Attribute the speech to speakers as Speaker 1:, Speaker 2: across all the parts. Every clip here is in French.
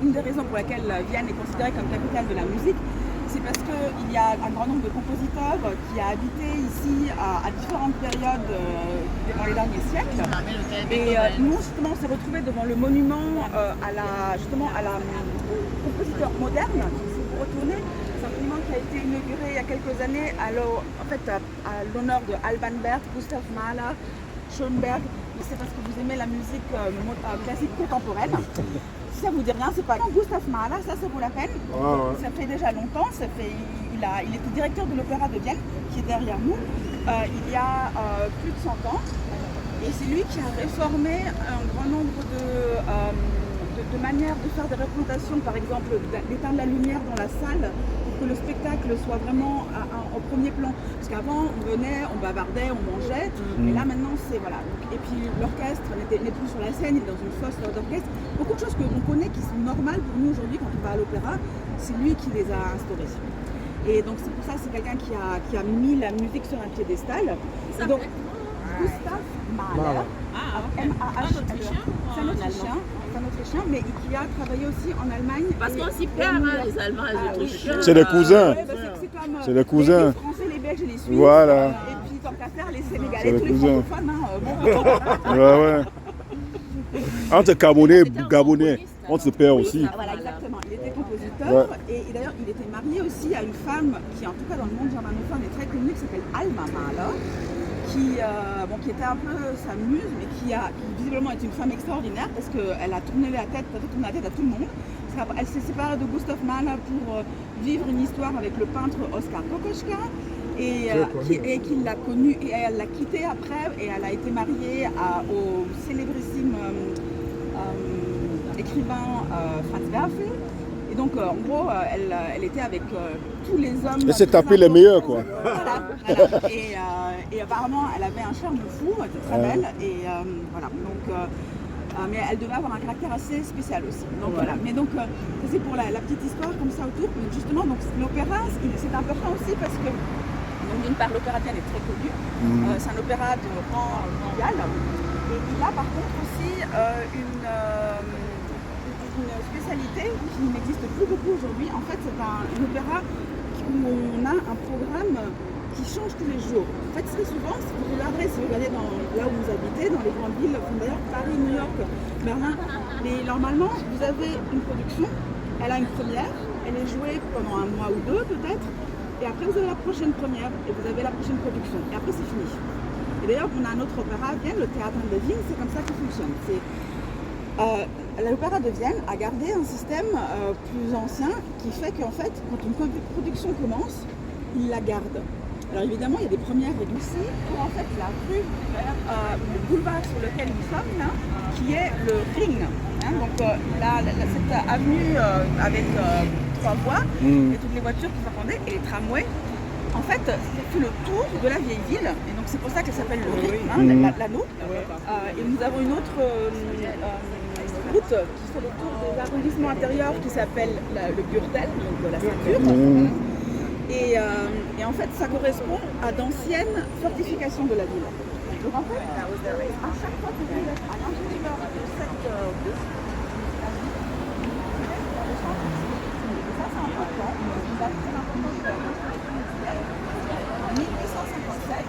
Speaker 1: une des raisons pour laquelle Vienne est considérée comme capitale de la musique, c'est parce qu'il y a un grand nombre de compositeurs qui a habité ici à différentes périodes durant les derniers siècles. Et nous, justement, on s'est retrouvés devant le monument aux compositeurs modernes. Si vous retournez, c'est un monument qui a été inauguré il y a quelques années à l'honneur de Alban Berg, Gustav Mahler, Schoenberg. C'est parce que vous aimez la musique classique contemporaine. Si ça vous dit rien, c'est pas grave. Gustav Mahler, ça vaut la peine. Ça fait déjà longtemps. Il était directeur de l'Opéra de Vienne, qui est derrière nous, il y a plus de 100 ans. Et c'est lui qui a réformé un grand nombre de manières de faire des représentations, par exemple d'éteindre la lumière dans la salle pour que le spectacle soit vraiment au premier plan. Parce qu'avant, on venait, on bavardait, on mangeait, et là maintenant c'est voilà. Et puis l'orchestre n'est plus sur la scène, il est dans une fosse d'orchestre. Beaucoup de choses qu'on connaît qui sont normales pour nous aujourd'hui quand on va à l'opéra, c'est lui qui les a instaurées. Et donc c'est pour ça que c'est quelqu'un qui a mis la musique sur un piédestal. Et donc Gustav Mahler, M-A-H-L-E. C'est un Autrichien, mais qui a travaillé aussi en Allemagne.
Speaker 2: Parce qu'on s'y perd, les Allemands et les Autrichiens.
Speaker 3: C'est des cousins.
Speaker 1: C'est
Speaker 3: des cousins.
Speaker 1: Les Français, les Belges et les Suisses.
Speaker 3: Voilà.
Speaker 1: Et puis tant qu'à faire, les Sénégalais, tous les francophones.
Speaker 3: Ouais. Entre Gabonais, on se perd aussi.
Speaker 1: Voilà, exactement. Il était compositeur et d'ailleurs il était marié aussi à une femme qui, en tout cas dans le monde germanophone, est très connue, qui s'appelle Alma Mahler. Qui était un peu sa muse, mais qui visiblement est une femme extraordinaire parce qu'elle a tourné la tête à tout le monde. Elle s'est séparée de Gustav Mahler pour vivre une histoire avec le peintre Oskar Kokoschka et qu'il l'a connu et elle l'a quitté après et elle a été mariée au célébrissime écrivain Franz Werfel. Et donc, en gros, elle était avec tous les hommes.
Speaker 3: Elle s'est tapée les meilleurs, quoi.
Speaker 1: Voilà. Et apparemment, elle avait un charme fou, elle était très belle. Et voilà. Donc, mais elle devait avoir un caractère assez spécial aussi. Donc voilà. Mais donc, c'est pour la petite histoire comme ça autour. Mais justement, donc l'opéra, c'est important aussi parce que, d'une part, l'opéra de Vienne est très connu. C'est un opéra de rang mondial. Et il a par contre aussi une spécialité qui n'existe plus beaucoup aujourd'hui. En fait, c'est un opéra où on a un programme qui change tous les jours. En fait, très souvent, si vous regardez là où vous habitez, dans les grandes villes, d'ailleurs Paris, New York, Berlin, mais normalement, vous avez une production, elle a une première, elle est jouée pendant un mois ou deux peut-être, et après vous avez la prochaine première, et vous avez la prochaine production, et après c'est fini. Et d'ailleurs, on a un autre opéra à Vienne, le Théâtre de Vienne, c'est comme ça qu'il fonctionne. L'Opéra de Vienne a gardé un système plus ancien qui fait qu'en fait, quand une production commence, il la garde. Alors évidemment, il y a des premières ici pour en fait la rue, le boulevard sur lequel nous sommes là, qui est le Ring. Donc cette avenue avec 3 voies et toutes les voitures qui s'attendaient et les tramways. En fait, c'est le tour de la vieille ville, et donc c'est pour ça qu'elle s'appelle le Ring, l'anneau. Et nous avons une autre route qui fait le tour des arrondissements intérieurs qui s'appelle le Gürtel, donc la ceinture. Et en fait, ça correspond à d'anciennes fortifications de la ville. Donc en fait, à chaque fois que vous êtes à l'intérieur de cette route, ça c'est important, c'est très important. En 1857,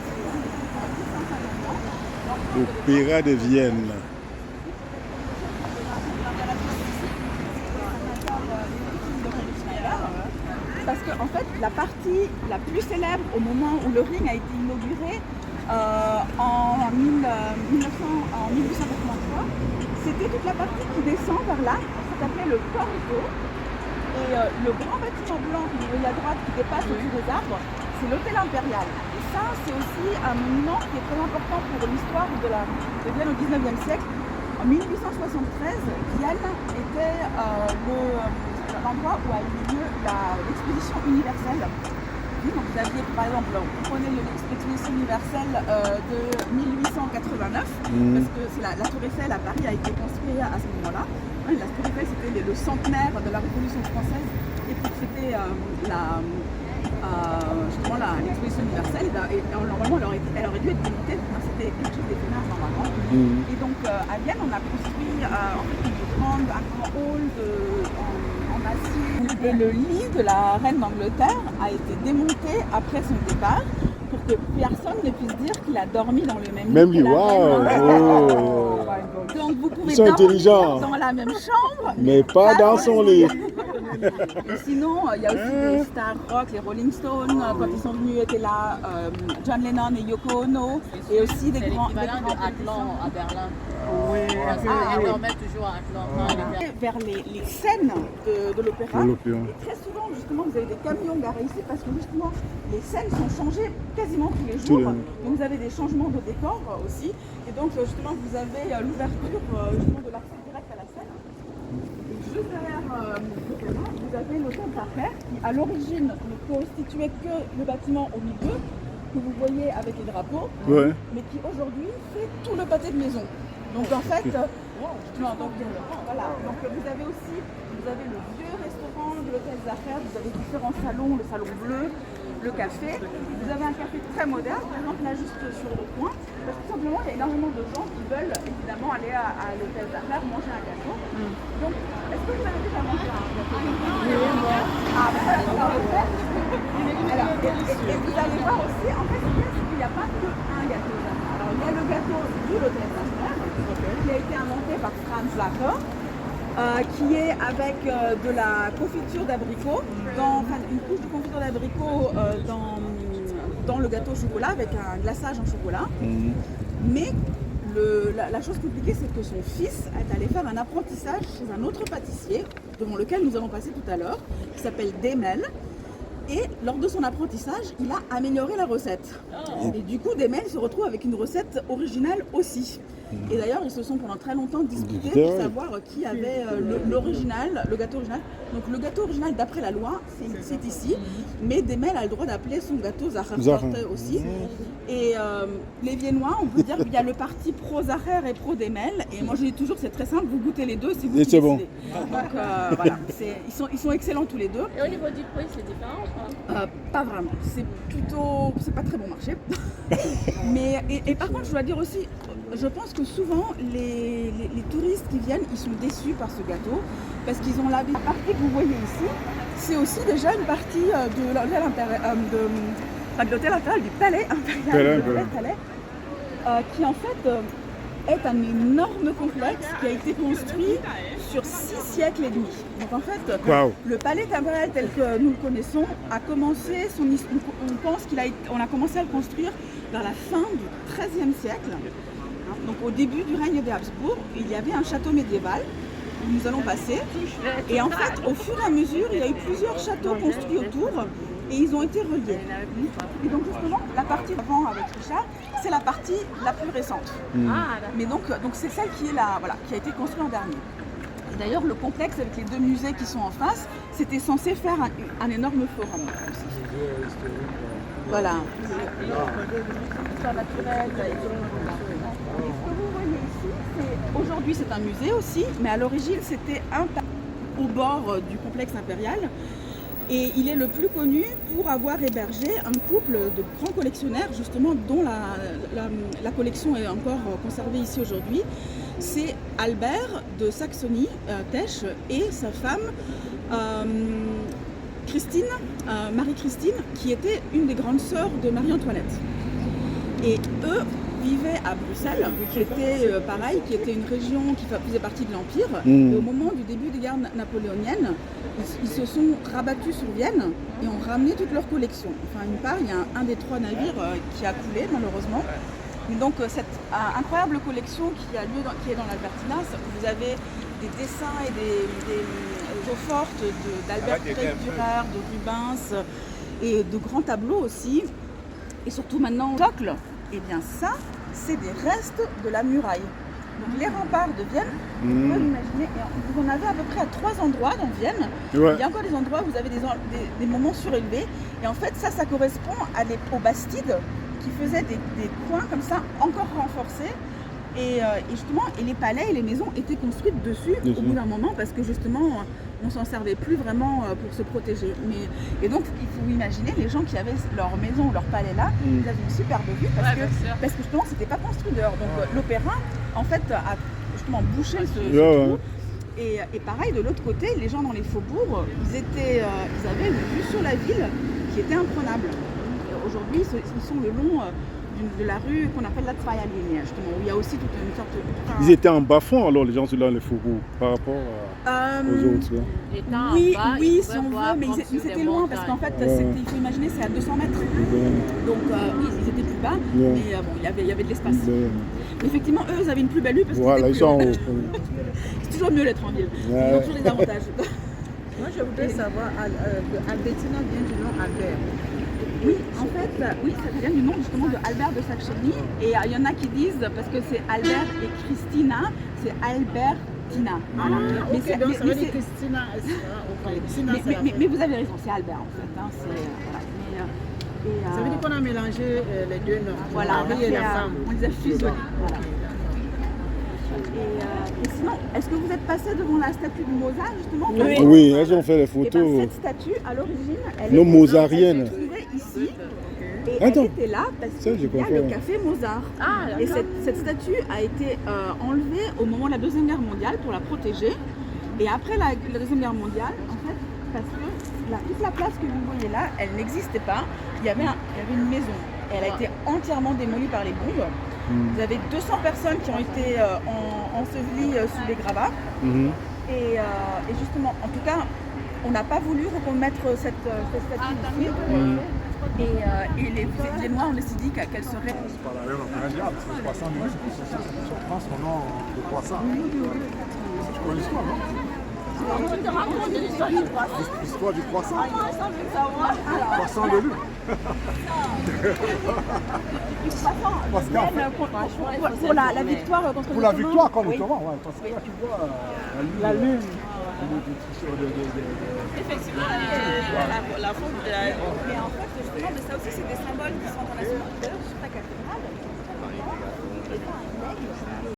Speaker 3: L'Opéra de Vienne.
Speaker 1: Parce qu'en fait, la partie la plus célèbre au moment où le Ring a été inauguré en 1883, c'était toute la partie qui descend vers là, ça s'appelait le Corso. Et le grand bâtiment blanc que vous voyez à droite qui dépasse au-dessus des arbres, c'est l'hôtel impérial. Et ça, c'est aussi un monument qui est très important pour l'histoire de Vienne au 19e siècle. En 1873, Vienne était l'endroit où a eu lieu l'exposition universelle. Donc vous aviez par exemple, vous prenez l'exposition universelle de 1889, parce que la Tour Eiffel à Paris a été construite à ce moment-là. La Tour Eiffel, c'était le centenaire de la Révolution française, et pour fêter justement l'exposition universelle, et normalement elle aurait dû être démontée, c'était quelque chose d'éphémère normalement. Et donc à Vienne, on a construit en fait, un grand hall Et le lit de la reine d'Angleterre a été démonté après son départ pour que personne ne puisse dire qu'il a dormi dans le même lit.
Speaker 3: Même lit,
Speaker 1: que la reine
Speaker 3: waouh.
Speaker 1: d'Angleterre.
Speaker 3: Oh.
Speaker 1: Donc vous pouvez
Speaker 3: Ils sont
Speaker 1: dormir
Speaker 3: intelligents.
Speaker 1: dans la même chambre,
Speaker 3: Mais pas dans son lit.
Speaker 1: Et sinon, il y a aussi des stars rock, les Rolling Stones, quand ils sont venus, étaient là, John Lennon et Yoko Ono, et aussi des
Speaker 2: C'est
Speaker 1: grands.
Speaker 2: l'équivalent de Atlan à Berlin. Parce
Speaker 1: Ah,
Speaker 2: qu'ils
Speaker 1: oui.
Speaker 2: dormaient toujours à Atlan.
Speaker 1: Vers les scènes de l'opéra.
Speaker 3: De l'opéra.
Speaker 1: Et très souvent, justement, vous avez des camions garés ici parce que justement, les scènes sont changées quasiment tous les jours. Donc vous avez des changements de décor aussi. Et donc, justement, vous avez l'ouverture justement de l'accès direct à la scène. Et juste derrière l'opéra, vous avez l'hôtel Parker qui, à l'origine, ne constituait que le bâtiment au milieu que vous voyez avec les drapeaux,
Speaker 3: Ouais.
Speaker 1: mais qui aujourd'hui fait tout le pâté de maison. Donc en fait, justement, donc, voilà. Donc vous avez aussi, vous avez le vieux restaurant de l'hôtel Zacher, vous avez différents salons, le salon bleu, le café. Vous avez un café très moderne, par exemple là juste sur le coin, parce que tout simplement il y a énormément de gens qui veulent évidemment aller à l'hôtel Zacher manger un gâteau. Donc est-ce que vous avez déjà mangé un gâteau? Ah, ben voilà, ça va le faire. Alors, et vous allez voir aussi, en fait, il n'y a pas que un gâteau Zacher. Alors il y a le gâteau de l'hôtel Zacher, qui a été inventé par Franz Zacher, qui est avec de la confiture d'abricot, enfin une couche de confiture d'abricot dans le gâteau au chocolat avec un glaçage en chocolat. Mais la chose compliquée, c'est que son fils est allé faire un apprentissage chez un autre pâtissier, devant lequel nous allons passer tout à l'heure, qui s'appelle Demel. Et lors de son apprentissage, il a amélioré la recette. Et du coup, Demel se retrouve avec une recette originale aussi. Et d'ailleurs, ils se sont pendant très longtemps disputés pour savoir qui avait l'original, le gâteau original. Donc le gâteau original, d'après la loi, c'est ici. Mais Demel a le droit d'appeler son gâteau Zacher aussi. Et les Viennois, on peut dire qu'il y a le parti pro-Zacher et pro-Demel. Et moi, je dis toujours, c'est très simple, vous goûtez les deux, c'est vous qui décidez.
Speaker 3: Bon.
Speaker 1: Donc voilà, ils sont excellents tous les deux.
Speaker 2: Et au niveau du prix, c'est différent ou pas?
Speaker 1: Pas vraiment, c'est pas très bon marché. Mais, et par contre, je dois dire aussi, je pense que souvent, les touristes qui viennent, ils sont déçus par ce gâteau, parce qu'ils ont la partie que vous voyez ici, c'est aussi déjà une partie de l'hôtel impérial, de l'hôtel impérial, du palais impérial, qui en fait est un énorme complexe qui a été construit sur 6 siècles et demi. Donc en fait, le palais impérial tel que nous le connaissons a commencé son histoire. On pense qu'on a commencé à le construire vers la fin du XIIIe siècle. Donc au début du règne des Habsbourg, il y avait un château médiéval où nous allons passer. Et en fait, au fur et à mesure, il y a eu plusieurs châteaux construits autour et ils ont été reliés. Et donc justement, la partie avant avec Richard, c'est la partie la plus récente. Mais donc c'est celle qui a été construite en dernier. Et d'ailleurs, le complexe avec les 2 musées qui sont en face, c'était censé faire un énorme forum aussi. Voilà. L'histoire naturelle. Et ce que vous voyez ici, aujourd'hui c'est un musée aussi, mais à l'origine c'était un au bord du complexe impérial. Et il est le plus connu pour avoir hébergé un couple de grands collectionneurs, justement, dont la collection est encore conservée ici aujourd'hui. C'est Albert de Saxonie, Tesch, et sa femme, Christine, Marie-Christine, qui était une des grandes sœurs de Marie-Antoinette. Et eux vivaient à Bruxelles, qui était pareil, qui était une région qui faisait partie de l'Empire. Et au moment du début des guerres napoléoniennes, ils se sont rabattus sur Vienne et ont ramené toute leur collection. Enfin, une part, il y a un des 3 navires qui a coulé, malheureusement. Et donc, cette incroyable collection qui est dans l'Albertina, vous avez des dessins et des eaux fortes d'Albert Dürer, de Rubens et de grands tableaux aussi. Et surtout maintenant, socle, et bien ça, c'est des restes de la muraille. Donc les remparts de Vienne, vous pouvez l'imaginer, vous en avez à peu près à 3 endroits dans Vienne. Ouais. Il y a encore des endroits où vous avez des moments surélevés. Et en fait, ça correspond aux bastides qui faisaient des coins comme ça, encore renforcés. Et justement, les palais et les maisons étaient construites dessus au bout d'un moment parce que justement, on ne s'en servait plus vraiment pour se protéger. Et donc, il faut imaginer les gens qui avaient leur maison ou leur palais là, ils avaient une superbe vue parce que justement, c'était pas construit dehors. Donc l'opéra, en fait, a justement bouché ce trou. Et pareil, de l'autre côté, les gens dans les faubourgs, ils avaient une vue sur la ville qui était imprenable. Aujourd'hui, ils sont le long de la rue qu'on appelle la Zweierlinie, justement, où il y a aussi toute une sorte de...
Speaker 3: Ils étaient en bas-fond alors, les gens dans les faubourgs, par rapport aux autres. Hein.
Speaker 2: Étant en
Speaker 1: Oui,
Speaker 2: bas,
Speaker 1: oui,
Speaker 2: ils
Speaker 1: si
Speaker 2: pouvaient
Speaker 1: on
Speaker 2: voir
Speaker 1: veut, mais
Speaker 2: comme
Speaker 1: ils
Speaker 2: sur
Speaker 1: étaient
Speaker 2: des
Speaker 1: loin parce qu'en
Speaker 2: montagnes.
Speaker 1: fait, il faut imaginer, c'est à 200 mètres. Donc, ils étaient plus bas, mais bon, il y avait de l'espace. Mais effectivement, eux, ils avaient une plus belle vue parce qu'ils
Speaker 3: Voilà, ils
Speaker 1: étaient
Speaker 3: sont en
Speaker 1: plus
Speaker 3: haut.
Speaker 1: hauts. C'est toujours mieux d'être en ville. Ils ont toujours des avantages.
Speaker 4: Moi, je voudrais savoir, Albertina vient du nom Albert.
Speaker 1: Oui, en fait, oui, ça vient du nom justement de Albert de Saxony. Et il y en a qui disent, parce que c'est Albert et Christina, c'est Albertina. Voilà.
Speaker 4: Ok,
Speaker 1: c'est-
Speaker 4: donc ça veut
Speaker 1: c'est-
Speaker 4: dire Christina. Christina, c'est la
Speaker 1: mais vous avez raison, c'est Albert en fait. Hein, voilà.
Speaker 4: Ça veut dire qu'on a mélangé les deux noms.
Speaker 1: Voilà,
Speaker 4: le mari et la femme.
Speaker 1: on les a fusionnés. Voilà. Et sinon, est-ce que vous êtes passé devant la statue de Mozart justement?
Speaker 3: Oui, elles ont fait les
Speaker 1: Et ben,
Speaker 3: photos.
Speaker 1: cette statue, à l'origine, elle
Speaker 3: Non,
Speaker 1: était-
Speaker 3: mozarienne.
Speaker 1: elle se trouvait ici. Et
Speaker 3: Attends.
Speaker 1: elle était là parce
Speaker 3: Ça,
Speaker 1: qu'il
Speaker 3: je
Speaker 1: y a
Speaker 3: comprends.
Speaker 1: le café Mozart. Et cette statue a été enlevée au moment de la Deuxième Guerre mondiale pour la protéger. Et après la Deuxième Guerre mondiale, en fait, parce que toute la place que vous voyez là, elle n'existait pas. Il y avait une maison. Et elle a été entièrement démolie par les bombes. Vous avez 200 personnes qui ont été ensevelies sous les gravats. Et justement, en tout cas, on n'a pas voulu remettre cette statue ici. Et les Viennois ont décidé qu'elle serait...
Speaker 5: C'est pas la même mondiale, c'est 300 minutes. On prend son nom de croissant. Tu connais l'histoire, non?
Speaker 1: Je te raconte l'histoire du croissant.
Speaker 5: L'histoire du croissant.
Speaker 1: Ça veut savoir.
Speaker 5: Croissant de lui. Parce qu'en fait,
Speaker 1: Pour la victoire contre
Speaker 5: pour la
Speaker 1: les Ottomans.
Speaker 5: victoire contre
Speaker 1: Oui.
Speaker 5: l'Ottoman, ouais, parce que là tu vois la lune.
Speaker 1: Effectivement, la faute de la... Mais en fait, justement, de